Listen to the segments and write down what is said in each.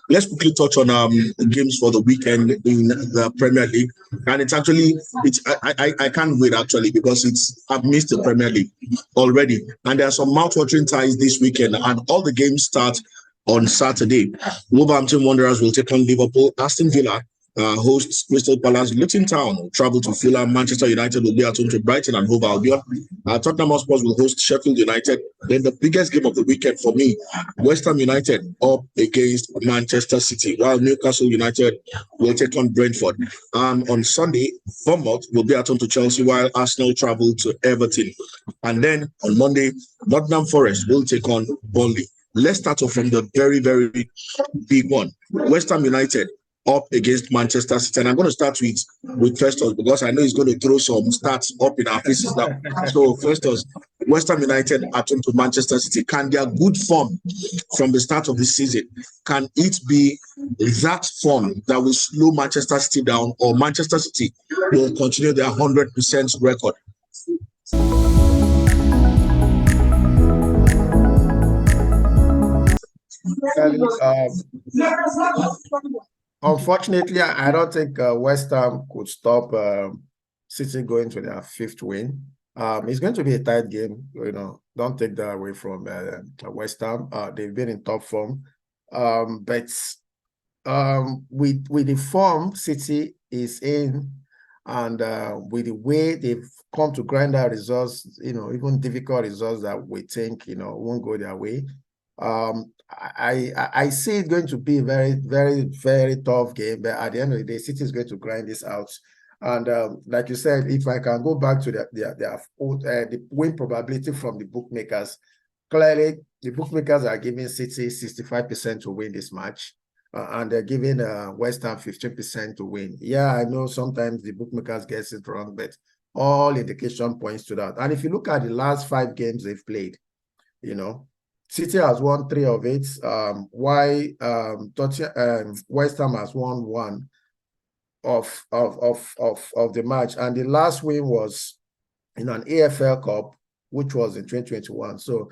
let's quickly touch on games for the weekend in the Premier League. And I can't wait actually, because I've missed the Premier League already. And there are some mouth-watering ties this weekend, and all the games start on Saturday. Wolverhampton Wanderers will take on Liverpool. Aston Villa hosts Crystal Palace. Luton Town will travel to Fulham. Manchester United will be at home to Brighton and Hove Albion. Tottenham Hotspur will host Sheffield United. Then the biggest game of the weekend for me, West Ham United up against Manchester City, while Newcastle United will take on Brentford. On Sunday, Bournemouth will be at home to Chelsea, while Arsenal travel to Everton. And then on Monday, Nottingham Forest will take on Burnley. Let's start off from the very, very big one. West Ham United up against Manchester City. And I'm going to start with Festus, because I know he's going to throw some stats up in our faces now. So Festus, West Ham United at home to Manchester City. Can their good form from the start of the season, can it be that form that will slow Manchester City down, or Manchester City will continue their 100% record? Unfortunately, I don't think West Ham could stop City going to their 5th win. It's going to be a tight game. Don't take that away from West Ham. They've been in top form, but with the form City is in, and with the way they've come to grind out results, even difficult results that we think won't go their way. I see it going to be a very, very, very tough game, but at the end of the day, City is going to grind this out. And like you said, if I can go back to the win probability from the bookmakers, clearly the bookmakers are giving City 65% to win this match, and they're giving West Ham 15% to win. Yeah, I know sometimes the bookmakers get it wrong, but all indication points to that. And if you look at the last 5 games they've played, City has won 3 of it. While West Ham has won 1 of the match, and the last win was in an AFL Cup, which was in 2021. So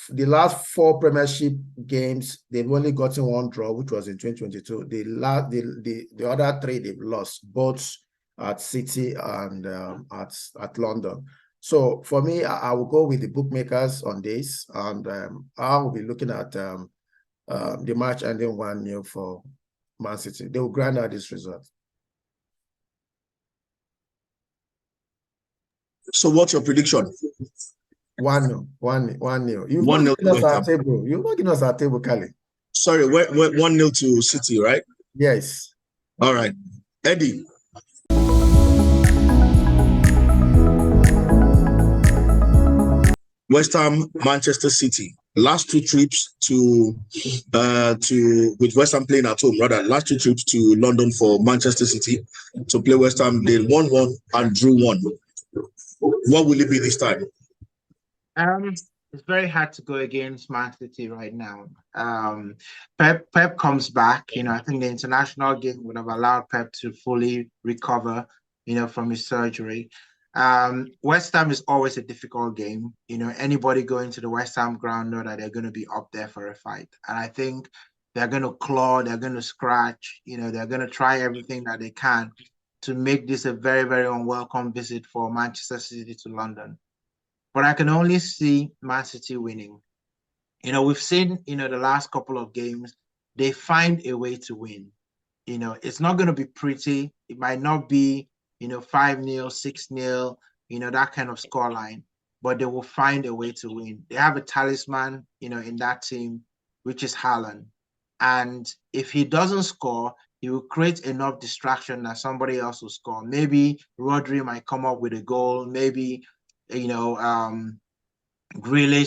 the last 4 Premiership games, they've only gotten 1 draw, which was in 2022. The other 3 they've lost, both at City and at London. So for me, I will go with the bookmakers on this, and I will be looking at the match ending 1-0 for Man City. They will grind out this result. So what's your prediction? 1-0. 1-0. You've 1-0 not given us our table. You've not given us our table, Kali. Sorry, 1-0 to City, right? Yes. All right. Eddie. West Ham, Manchester City. Last 2 trips with West Ham playing at home, rather, last 2 trips to London for Manchester City to play West Ham, they won 1 and drew 1. What will it be this time? It's very hard to go against Man City right now. Pep comes back. I think the international game would have allowed Pep to fully recover, from his surgery. West Ham is always a difficult game. Anybody going to the West Ham ground know that they're going to be up there for a fight. And I think they're going to claw, they're going to scratch, they're going to try everything that they can to make this a very, very unwelcome visit for Manchester City to London. But I can only see Man City winning. We've seen, the last couple of games, they find a way to win. It's not going to be pretty. It might not be 5-0, 6-0, that kind of scoreline, but they will find a way to win. They have a talisman, in that team, which is Haaland. And if he doesn't score, he will create enough distraction that somebody else will score. Maybe Rodri might come up with a goal. Maybe, Grealish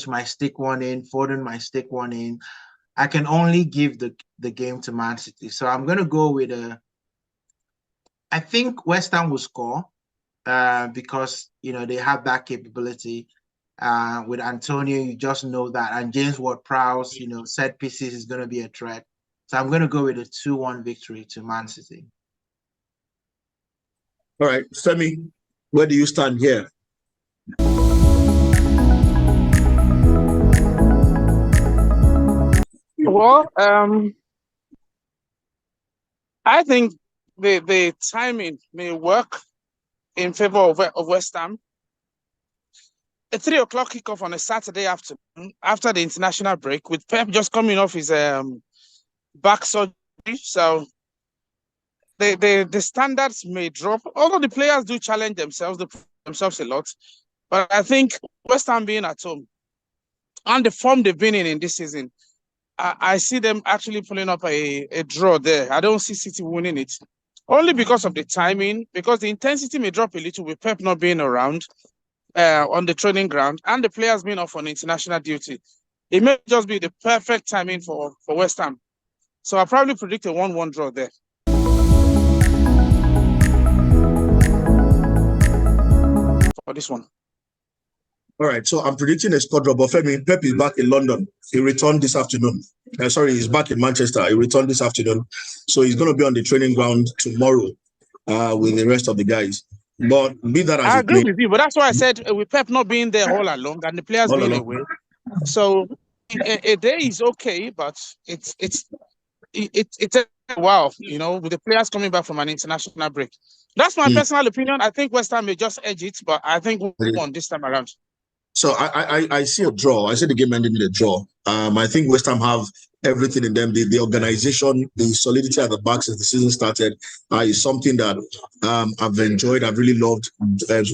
might stick one in. Foden might stick one in. I can only give the game to Man City. So I'm going to go with I think West Ham will score because, they have that capability. With Antonio, you just know that. And James Ward-Prowse, set pieces is going to be a threat. So I'm going to go with a 2-1 victory to Man City. All right. Femi, where do you stand here? Well, I think the timing may work in favor of West Ham. A 3 o'clock kickoff on a Saturday afternoon after the international break, with Pep just coming off his back surgery. So the standards may drop, although the players do challenge themselves a lot. But I think West Ham being at home and the form they've been in this season, I see them actually pulling up a draw there. I don't see City winning it, only because of the timing, because the intensity may drop a little with Pep not being around on the training ground and the players being off on international duty. It may just be the perfect timing for West Ham. So I'll probably predict a 1-1 draw there. For this one. All right, so I'm predicting a score draw, but Femi, Pep is back in London. He returned this afternoon. He's back in Manchester. He returned this afternoon. So he's going to be on the training ground tomorrow with the rest of the guys. But be that as I agree with you, but that's why I said with Pep not being there all along and the players being away. So a day is okay, but it's a wow, you know, with the players coming back from an international break. That's my personal opinion. I think West Ham may just edge it, but I think we'll won this time around. So I see a draw. I see the game ending in a draw. I think West Ham have everything in them. The organization, the solidity at the back since the season started is something that I've enjoyed. I've really loved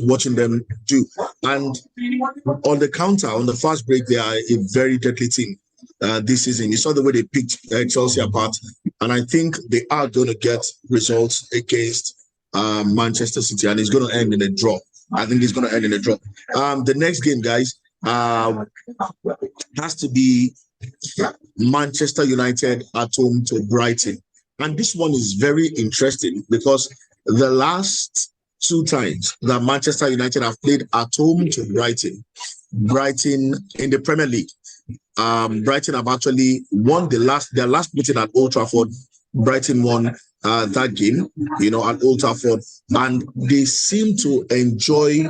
watching them do. And on the counter, on the fast break, they are a very deadly team this season. You saw the way they picked Chelsea apart. And I think they are going to get results against Manchester City, and it's going to end in a draw. I think it's going to end in a draw. The next game, guys, has to be Manchester United at home to Brighton. And this one is very interesting because the last 2 times that Manchester United have played at home to Brighton in the Premier League, Brighton have actually won their last meeting at Old Trafford. Brighton won that game, you know, at Old Trafford, and they seem to enjoy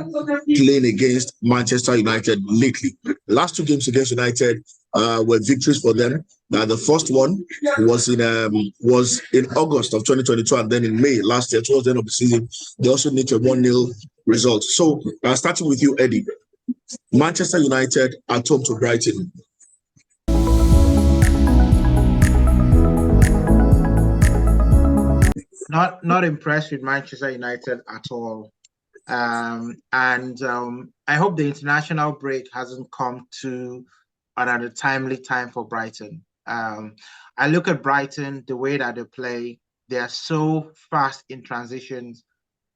playing against Manchester United lately. Last 2 games against United were victories for them. The first one was in August of 2022, and then in May last year, towards the end of the season, they also need a 1-0 result. So, starting with you, Eddie, Manchester United at home to Brighton. Not impressed with Manchester United at all. I hope the international break hasn't come to at a timely time for Brighton. I look at Brighton, the way that they play, they are so fast in transitions.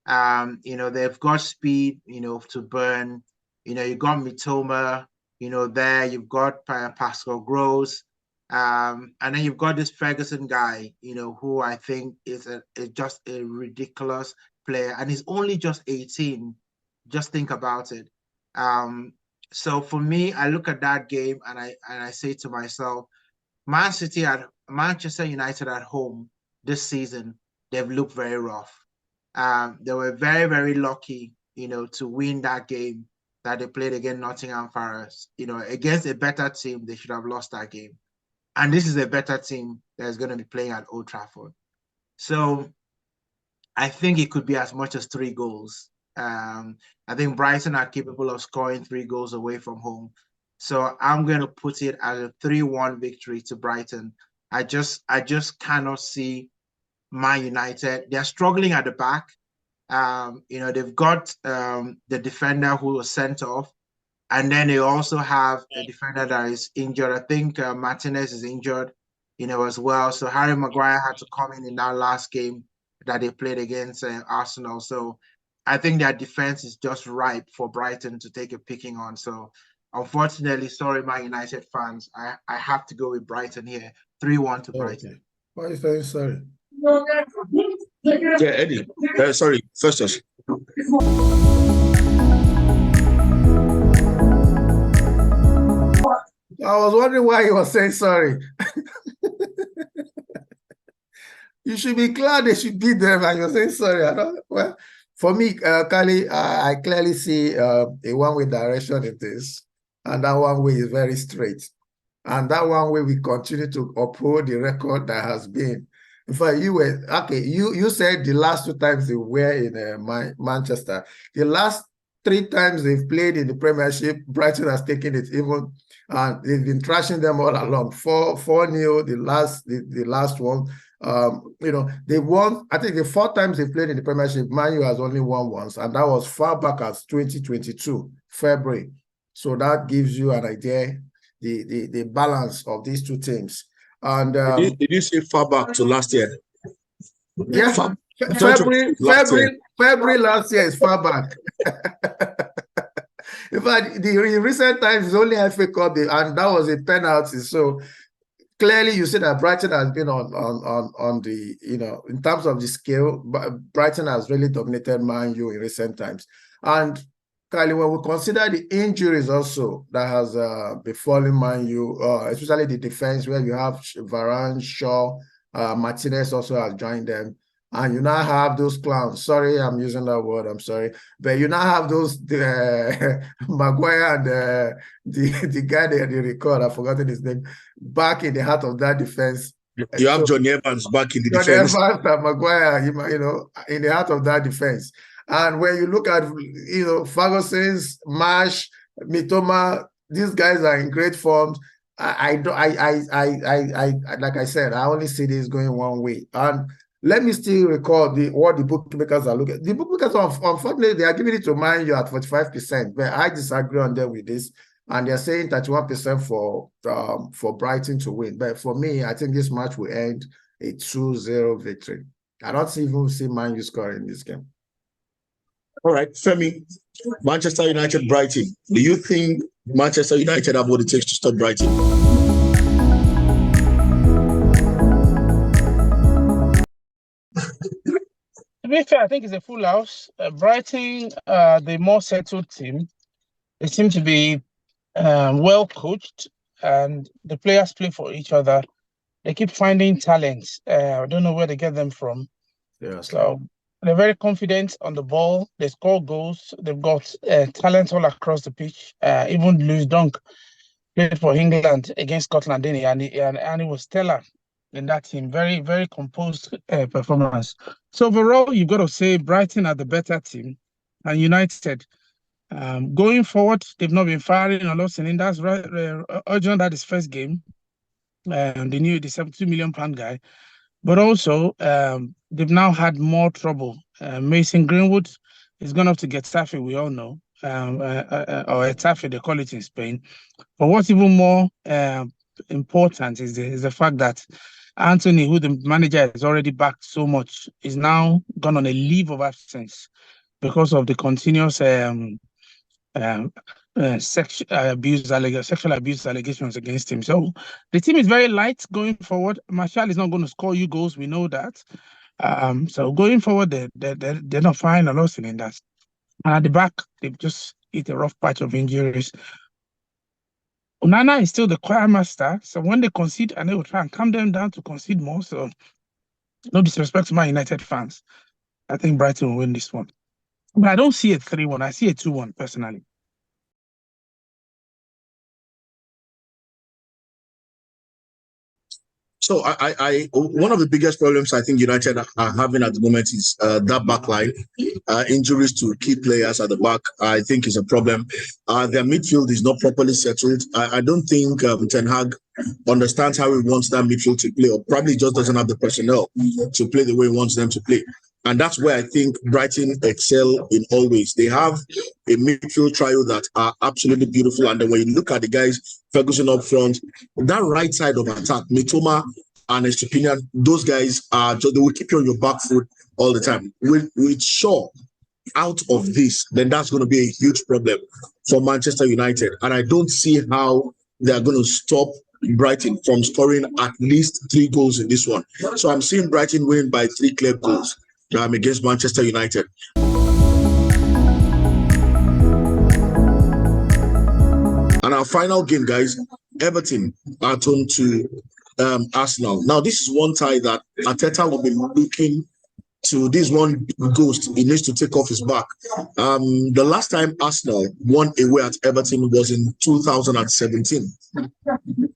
You know, they've got speed, you know, to burn. You know, you got Mitoma, you know, there, you've got Pascal Gross. And then you've got this Ferguson guy, you know, who I think is just a ridiculous player, and he's only just 18. Just think about it. So for me, I look at that game and I say to myself, Manchester United at home this season, they've looked very rough. They were very, very lucky, you know, to win that game that they played against Nottingham Forest. You know, against a better team, they should have lost that game. And this is a better team that's going to be playing at Old Trafford. So I think it could be as much as 3 goals. I think Brighton are capable of scoring 3 goals away from home. So I'm going to put it as a 3-1 victory to Brighton. I just cannot see Man United. They're struggling at the back. You know, they've got the defender who was sent off. And then they also have a defender that is injured. I think Martinez is injured, you know, as well. So Harry Maguire had to come in that last game that they played against Arsenal. So I think their defense is just ripe for Brighton to take a picking on. So unfortunately, sorry, Man United fans, I have to go with Brighton here. 3-1 to Brighton. Why are you saying sorry? Yeah, Eddie. Sorry, Festus. I was wondering why he was saying sorry. You should be glad they should beat them, and you're saying sorry. Well, for me, Kali, I clearly see a one-way direction in this, and that one way is very straight. And that one way we continue to uphold the record that has been In fact, you were okay. You said the last 2 times they were in Manchester. The last 3 times they've played in the Premiership, Brighton has taken it even, and they've been trashing them all along. 4-0, the last one. You know, they won. I think the 4 times they played in the Premiership, Man U has only won once, and that was far back as 2022 February. So that gives you an idea the balance of these 2 teams. And did you say far back to last year? Yeah, February last year is far back. In fact, the recent times is only FA Cup, and that was a penalty. So clearly, you see that Brighton has been on the, you know, in terms of the scale, Brighton has really dominated Man U in recent times. And Kylie, when we consider the injuries also that has befallen Man U, especially the defense, where you have Varane, Shaw, Martinez also has joined them, and you now have those clowns. Sorry, I'm using that word. I'm sorry, but you now have those Maguire and the guy they record. I've forgotten his name. Back in the heart of that defense. You have Johnny Evans back in the defense. Johnny Evans and Maguire, you know, in the heart of that defense. And when you look at, you know, Ferguson's, Marsh, Mitoma, these guys are in great form. Like I said, I only see this going one way. And let me still recall what the bookmakers are looking at. The bookmakers, unfortunately, they are giving it to Man U at 45%, but I disagree on them with this. And they're saying 31% for Brighton to win. But for me, I think this match will end a 2-0 victory. I don't even see Man U scoring this game. All right, Femi, Manchester United, Brighton. Do you think Manchester United have what it takes to stop Brighton? To be fair, I think it's a full house. Brighton, the more settled team. They seem to be well coached, and the players play for each other. They keep finding talents. I don't know where they get them from. Yeah. So they're very confident on the ball. They score goals. They've got talent all across the pitch. Even Lewis Dunk played for England against Scotland, didn't he? And he was stellar in that team. Very, very composed performance. So overall, you've got to say Brighton are the better team, and United. Going forward, they've not been firing on all cylinders. Urgent that is first game. They knew the £72 million guy. But also, they've now had more trouble. Mason Greenwood is gone up to Getafe, we all know, or Getafe, they call it in Spain. But what's even more important is the fact that Anthony, who the manager has already backed so much, is now gone on a leave of absence because of the continuous sexual abuse allegations against him. So the team is very light going forward. Martial is not going to score you goals. We know that. So going forward, they're not firing a lot of cylinders. And at the back, they've just hit a rough patch of injuries. Onana is still the choir master. So when they concede, and they will try and calm them down to concede more. So no disrespect to my United fans. I think Brighton will win this one. But I don't see a 3-1. I see a 2-1 personally. So I one of the biggest problems I think United are having at the moment is that back line. Injuries to key players at the back, I think, is a problem. Their midfield is not properly settled. I don't think Ten Hag understands how he wants that midfield to play, or probably just doesn't have the personnel to play the way he wants them to play. And that's where I think Brighton excel in all ways. They have a midfield trio that are absolutely beautiful. And then when you look at the guys, Ferguson up front, that right side of attack, Mitoma and Estupiñán, those guys are just, they will keep you on your back foot all the time. With Shaw out of this, then that's going to be a huge problem for Manchester United. And I don't see how they are going to stop Brighton from scoring at least 3 goals in this one. So I'm seeing Brighton win by 3 clear goals against Manchester United. And our final game, guys, Everton are turned to Arsenal. Now, this is one tie that Arteta will be looking to. This one ghost he needs to take off his back. The last time Arsenal won away at Everton was in 2017.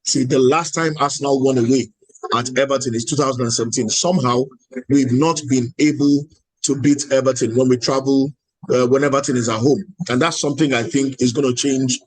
See, the last time Arsenal won away at Everton is 2017. Somehow, we've not been able to beat Everton when we travel, when Everton is at home. And that's something I think is going to change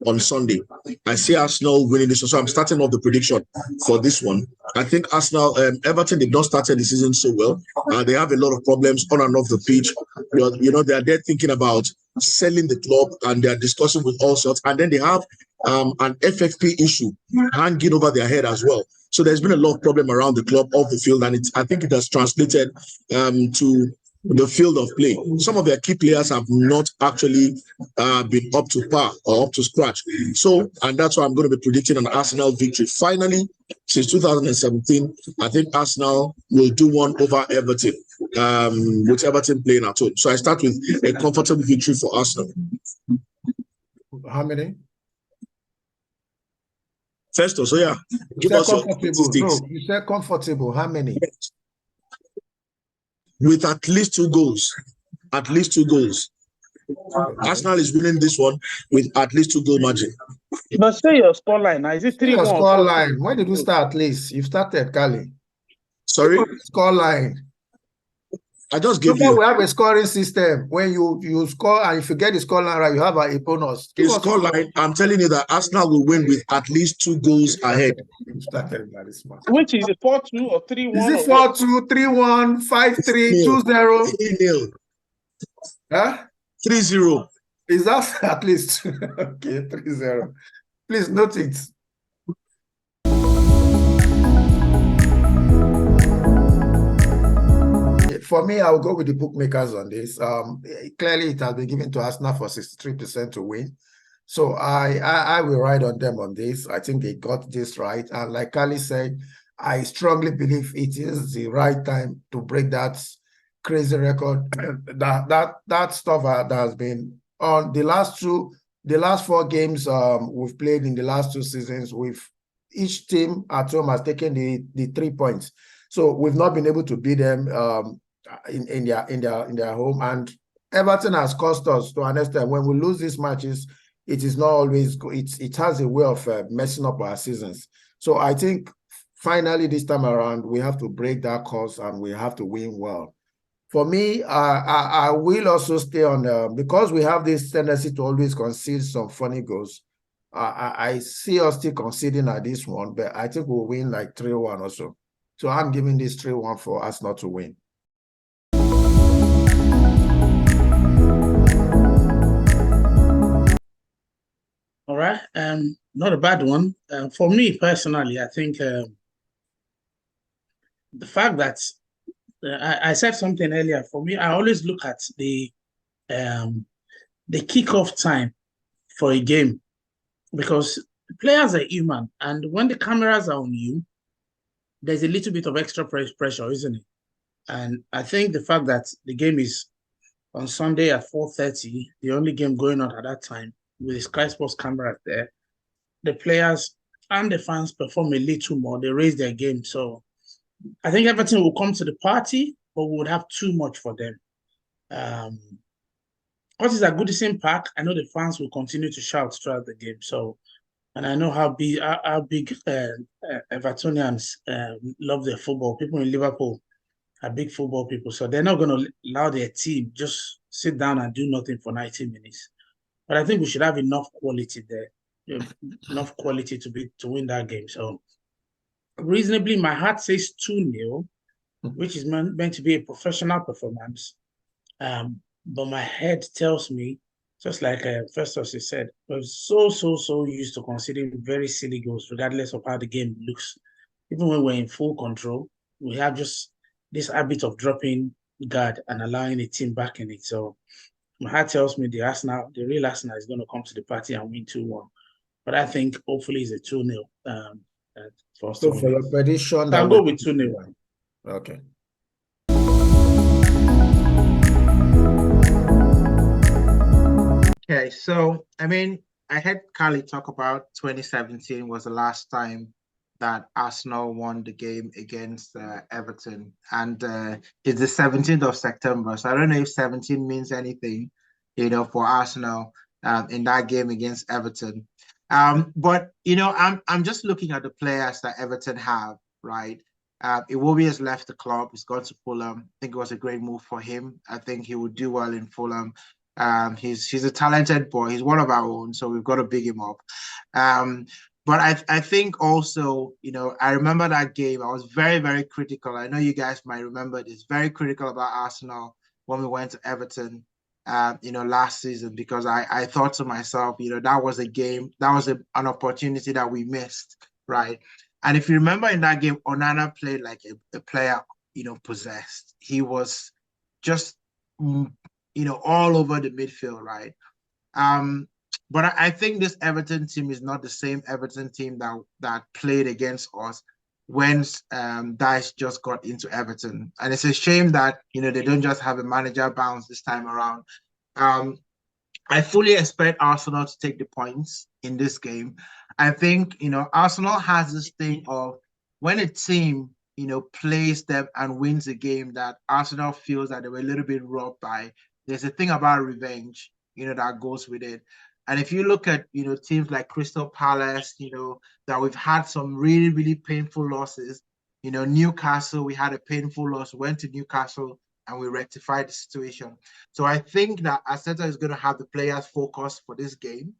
on Sunday. I see Arsenal winning this one, so I'm starting off the prediction for this one. I think Arsenal, Everton did not start the season so well. They have a lot of problems on and off the pitch. You know, they are there thinking about selling the club, and they are discussing with all sorts. And then they have an FFP issue hanging over their head as well. So there's been a lot of problem around the club, off the field, and I think it has translated to the field of play. Some of their key players have not actually been up to par or up to scratch. So, and that's why I'm going to be predicting an Arsenal victory. Finally, since 2017, I think Arsenal will do one over Everton, with Everton playing at home. So I start with a comfortable victory for Arsenal. How many? First, so yeah, give us your statistics. No, you said comfortable. How many? With at least 2 goals. At least 2 goals. Arsenal is winning this one with at least 2 goal margin. But say your scoreline now. Is it 3-1? Your scoreline. When did you start at least? You started, Kali. Sorry? Scoreline. I just gave you. We have a scoring system. When you score, and if you get the scoreline right, you have a bonus. The scoreline, I'm telling you that Arsenal will win with at least 2 goals ahead. Which is it, 4-2 or 3-1? Is it 4-2, 3-1, 5-3, 2-0? 3-0. Huh? 3-0. Is that at least? Okay, 3-0. Please note it. For me, I will go with the bookmakers on this. Clearly, it has been given to Arsenal for 63% to win. So I will ride on them on this. I think they got this right. And like Kali said, I strongly believe it is the right time to break that crazy record. that stuff that has been on the last 4 games we've played in the last 2 seasons. With each team at home has taken the 3 points. So we've not been able to beat them in their home, and Everton has cost us to an extent. When we lose these matches, it is not always it has a way of messing up our seasons. So I think finally this time around we have to break that course and we have to win well. For me, I will also stay on because we have this tendency to always concede some funny goals. I see us still conceding at this one, but I think we'll win like 3-1 or so. So I'm giving this 3-1 for us not to win. All right, not a bad one. For me personally, I think the fact that I said something earlier. For me, I always look at the kickoff time for a game, because players are human, and when the cameras are on you, there's a little bit of extra pressure, isn't it? And I think the fact that the game is on Sunday at 4:30, the only game going on at that time, with the Sky Sports cameras there, the players and the fans perform a little more. They raise their game. So I think Everton will come to the party, but we would have too much for them. Because it's at Goodison Park, I know the fans will continue to shout throughout the game. So, and I know how big Evertonians love their football. People in Liverpool are big football people. So they're not going to allow their team just sit down and do nothing for 90 minutes. But I think we should have enough quality there, enough quality to win that game. So reasonably, my heart says 2-0, which is meant to be a professional performance. But my head tells me, just like Festus said, we're so used to conceding very silly goals, regardless of how the game looks. Even when we're in full control, we have just this habit of dropping guard and allowing the team back in it. So my heart tells me the real Arsenal is going to come to the party and win 2-1. But I think hopefully it's a 2-0. So for your prediction, I'll go with 2-0. Okay. Okay, so I mean, I heard Kali talk about 2017 was the last time that Arsenal won the game against Everton, and it's the 17th of September. So I don't know if 17 means anything, for Arsenal in that game against Everton. But I'm just looking at the players that Everton have right? Iwobi has left the club. He's gone to Fulham. I think it was a great move for him. I think he would do well in Fulham. He's a talented boy. He's one of our own, so we've got to big him up. But I think also, I remember that game. I was very, very critical. I know you guys might remember this. Very critical about Arsenal when we went to Everton, last season, because I thought to myself, that was a game, that was an opportunity that we missed, right? And if you remember in that game, Onana played like a player, possessed. He was just, all over the midfield, right? But I think this Everton team is not the same Everton team that played against us when Dice just got into Everton. And it's a shame that, they don't just have a manager bounce this time around. I fully expect Arsenal to take the points in this game. I think, Arsenal has this thing of when a team, plays them and wins a game that Arsenal feels that they were a little bit robbed by. There's a thing about revenge, that goes with it. And if you look at, teams like Crystal Palace, that we've had some really, really painful losses. Newcastle, we had a painful loss, went to Newcastle and we rectified the situation. So I think that Arteta is going to have the players focused for this game.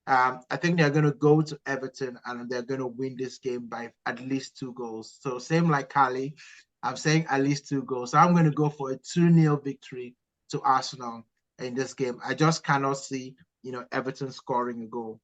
I think they're going to go to Everton and they're going to win this game by at least 2 goals. So same like Kali, I'm saying at least 2 goals. So I'm going to go for a 2-0 victory to Arsenal in this game. I just cannot see, Everton scoring a goal.